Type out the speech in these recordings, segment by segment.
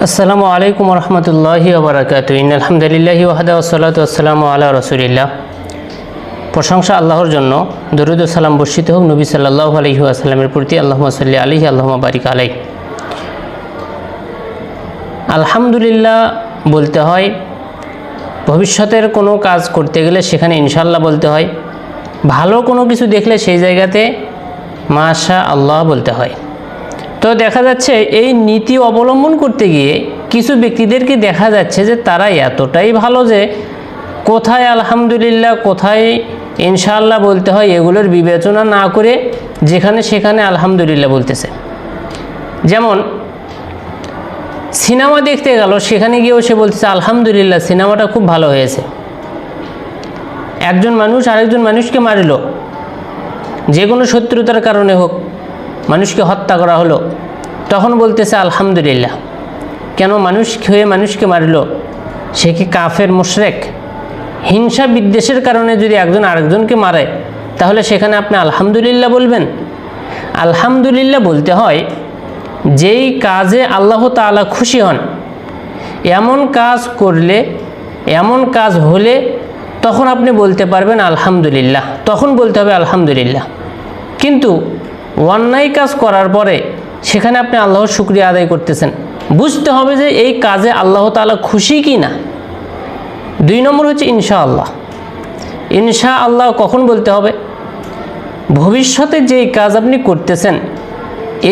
আসসালামু আলাইকুম রহমতুল্লাহি ওবরাকাতুহু ইন্নাল হামদুলিল্লাহি ওয়াহদাহু ওয়াসসালাতু ওয়াসসালামু আলা রাসূলিল্লাহ। প্রশংসা আল্লাহর জন্য, দরুদ ও সালাম বর্ষিত হোক নবী সাল্লাল্লাহু আলাইহি ওয়াসাল্লামের প্রতি। আল্লাহুম্মা সাল্লি আলাইহি আল্লাহুম্মা বারিক আলাইহি। আলহামদুলিল্লাহ বলতে হয় ভবিষ্যতের কোনো কাজ করতে গেলে সেখানে ইনশাআল্লাহ বলতে হয়। ভালো কোনো কিছু দেখলে সেই জায়গাতে মাশা আল্লাহ বলতে হয়। তো দেখা যাচ্ছে এই নীতি অবলম্বন করতে গিয়ে কিছু ব্যক্তিদেরকে দেখা যাচ্ছে যে তারা এতটাই ভালো যে কোথায় আলহামদুলিল্লাহ কোথায় ইনশাআল্লাহ বলতে হয় এগুলোর বিবেচনা না করে যেখানে সেখানে আলহামদুলিল্লাহ বলতেছে। যেমন সিনেমা দেখতে গেল, সেখানে গিয়েও সে বলতেছে আলহামদুলিল্লাহ সিনেমাটা খুব ভালো হয়েছে। একজন মানুষ আরেকজন মানুষকে মারল, যে কোনো শত্রুতার কারণে হোক, মানুষকে হত্যা করা হলো, তখন বলতেছে আলহামদুলিল্লাহ। কেন? মানুষ হয়ে মানুষকে মারল, সে কি কাফের মুশরিক? হিংসা বিদ্বেষের কারণে যদি একজন আরেকজনকে মারে তাহলে সেখানে আপনি আলহামদুলিল্লাহ বলবেন? আলহামদুলিল্লাহ বলতে হয় যেই কাজে আল্লাহ তাআলা খুশি হন, এমন কাজ করলে, এমন কাজ হলে তখন আপনি বলতে পারবেন আলহামদুলিল্লাহ, তখন বলতে হবে আলহামদুলিল্লাহ। কিন্তু অন্যায় কাজ করার পরে সেখানে আপনি আল্লাহর শুকরিয়া আদায় করতেছেন, বুঝতে হবে যে এই কাজে আল্লাহ তাআলা খুশি কি না। 2 নম্বর হচ্ছে ইনশাআল্লাহ। ইনশাআল্লাহ কখন বলতে হবে? ভবিষ্যতে যেই কাজ আপনি করতেছেন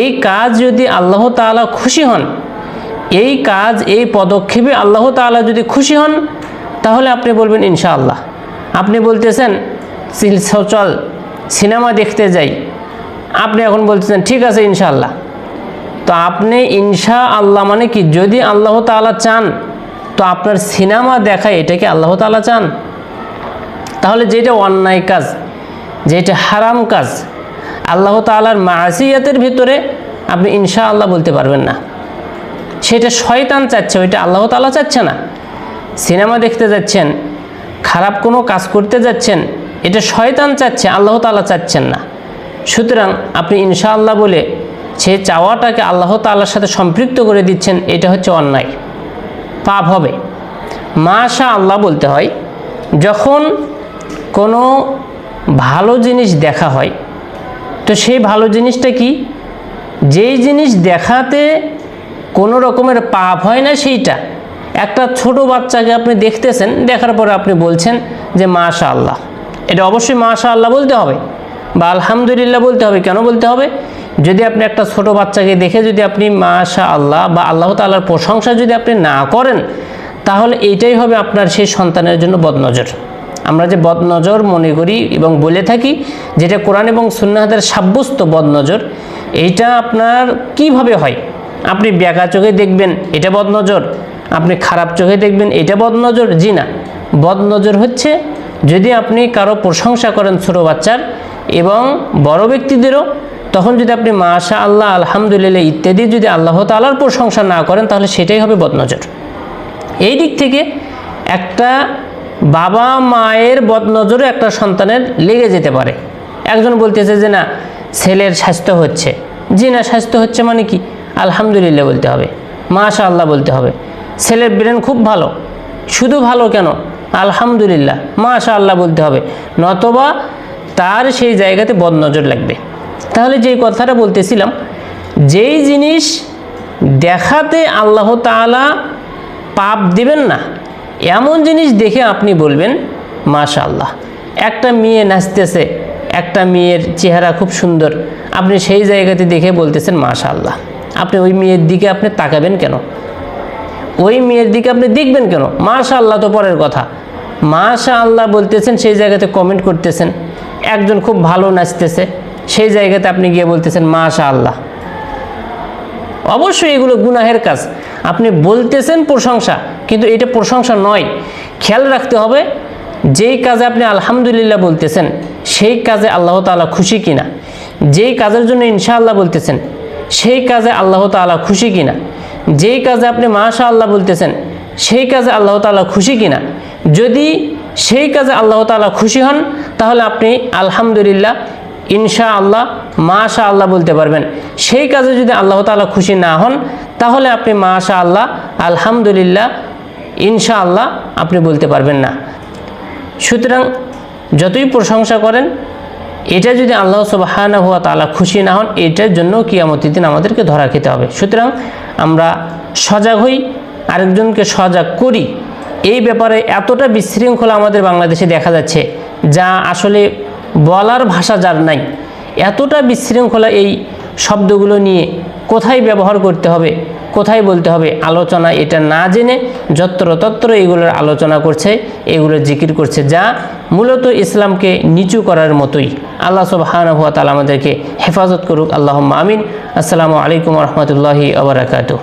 এই কাজ যদি আল্লাহ তাআলা খুশি হন, এই কাজ এই পদক্ষেপে আল্লাহ তাআলা যদি খুশি হন তাহলে আপনি বলবেন ইনশাআল্লাহ। আপনি বলতেছেন চল সিনেমা দেখতে যাই, আপনি এখন বলতেছেন ঠিক আছে ইনশাআল্লাহ। তো আপনি ইনশাআল্লাহ মানে কি? যদি আল্লাহ তাআলা চান তো আপনার সিনেমা দেখা এটাকে আল্লাহ তাআলা চান? তাহলে যেটা অন্যায় কাজ, যেটা হারাম কাজ, আল্লাহ তাআলার মাসিয়াতের ভিতরে আপনি ইনশাআল্লাহ বলতে পারবেন না। সেটা শয়তান চাচ্ছে, ওইটা আল্লাহ তাআলা চাচ্ছে না। সিনেমা দেখতে যাচ্ছেন, খারাপ কোনো কাজ করতে যাচ্ছেন, এটা শয়তান চাচ্ছে, আল্লাহ তাআলা চাচ্ছেন না। সুতরাং আপনি ইনশাআল্লাহ বলে সে চাওয়াটাকে আল্লাহ তাআলার সাথে সম্পৃক্ত করে দিচ্ছেন, এটা হচ্ছে অন্যায়, পাপ হবে। মাশা আল্লাহ বলতে হয় যখন কোনো ভালো জিনিস দেখা হয়। তো সেই ভালো জিনিসটা কি? যেই জিনিস দেখাতে কোনো রকমের পাপ হয় না সেইটা। একটা ছোট বাচ্চাকে আপনি দেখতেছেন, দেখার পরে আপনি বলছেন যে মাশা আল্লাহ, এটা অবশ্যই মাশা আল্লাহ বলতে হবে বা আলহামদুলিল্লাহ বলতে হবে। কেন বলতে হবে? যদি আপনি একটা ছোট বাচ্চাকে দেখে যদি আপনি মাশা আল্লাহ বা আল্লাহ তাআলার প্রশংসা যদি আপনি না করেন তাহলে এইটাই হবে আপনার সেই সন্তানের জন্য বদনজর। আমরা যে বদনজর মনে করি এবং বলে থাকি, যেটা কোরআন এবং সুন্নাহের সাব্যস্ত বদনজর, এইটা আপনার কিভাবে হয়? আপনি বেঁকা চোখে দেখবেন এটা বদনজর, আপনি খারাপ চোখে দেখবেন এটা বদনজর? জি না। বদনজর হচ্ছে যদি আপনি কারো প্রশংসা করেন ছোট বাচ্চার এবং বড় ব্যক্তিদেরও, তখন যদি আপনি মাশা আল্লাহ আলহামদুলিল্লাহ ইত্যাদি যদি আল্লাহ তাআলার প্রশংসা না করেন তাহলে সেটাই হবে বদনজর। এই দিক থেকে একটা বাবা মায়ের বদনজরও একটা সন্তানের লেগে যেতে পারে। একজন বলতেছে যে না ছেলের স্বাস্থ্য হচ্ছে, জি না, স্বাস্থ্য হচ্ছে মানে কি? আলহামদুলিল্লাহ বলতে হবে, মাশা আল্লাহ বলতে হবে। ছেলের ব্রেন খুব ভালো, শুধু ভালো কেন, আলহামদুলিল্লাহ মাশা আল্লাহ বলতে হবে, নতবা তার সেই জায়গাতে বদনজর লাগবে। তাহলে যেই কথাটা বলতেছিলাম, যেই জিনিস দেখাতে আল্লাহ তাআলা পাপ দিবেন না এমন জিনিস দেখে আপনি বলবেন মাশা আল্লাহ। একটা মেয়ে নাচতেছে, একটা মেয়ের চেহারা খুব সুন্দর, আপনি সেই জায়গাতে দেখে বলতেছেন মাশা আল্লাহ। আপনি ওই মেয়ের দিকে আপনি তাকাবেন কেন? ওই মেয়ের দিকে আপনি দেখবেন কেন? মাশা আল্লাহ তো পরের কথা, মাশা আল্লাহ বলতেছেন, সেই জায়গাতে কমেন্ট করতেছেন। একজন খুব ভালো নাচতেছে, সেই জায়গাতে আপনি গিয়ে বলতেছেন মাশা আল্লাহ। অবশ্যই এগুলো গুনাহের কাজ। আপনি বলতেছেন প্রশংসা, কিন্তু এটা প্রশংসা নয়। খেয়াল রাখতে হবে যেই কাজে আপনি আলহামদুলিল্লাহ বলতেছেন সেই কাজে আল্লাহ তাআলা খুশি কিনা, যেই কাজের জন্য ইনশাআল্লাহ বলতেছেন সেই কাজে আল্লাহ তাআলা খুশি কিনা, যেই কাজে আপনি মাশা আল্লাহ বলতেছেন সেই কাজে আল্লাহ তাআলা খুশি কিনা। যদি সেই কাজে আল্লাহ তাআলা খুশি হন তাহলে আপনি আলহামদুলিল্লাহ ইনশাআল্লাহ মাশাআল্লাহ বলতে পারবেন। সেই কাজে যদি আল্লাহ তাআলা খুশি না হন তাহলে আপনি মাশা আল্লাহ, আলহামদুলিল্লাহ, ইনশাআল্লাহ আপনি বলতে পারবেন না। সুতরাং যতই প্রশংসা করেন, এটা যদি আল্লাহ সুবহানাহু ওয়া তাআলা খুশি না হন, এটার জন্য কিয়ামতের দিন আমাদেরকে ধরা খেতে হবে। সুতরাং আমরা সজাগ হই, আরেকজনকে সজাগ করি। এই ব্যাপারে এতটা বিশৃঙ্খলা আমাদের বাংলাদেশে দেখা যাচ্ছে, যা আসলে বলার ভাষা যার নাই। এতটা বিশৃঙ্খলা এই শব্দগুলো নিয়ে কোথায় ব্যবহার করতে হবে, কোথায় বলতে হবে, আলোচনা এটা না জেনে যত্রতত্র এগুলোর আলোচনা করছে, এগুলোর জিকির করছে, যা মূলত ইসলামকে নিচু করার মতোই। আল্লাহ সুবহানাহু ওয়া তাআলা আমাদেরকে হেফাজত করুক, আল্লাহুম্মা আমিন। আসসালামু আলাইকুম ওয়া রাহমাতুল্লাহি ওয়া বারাকাতুহু।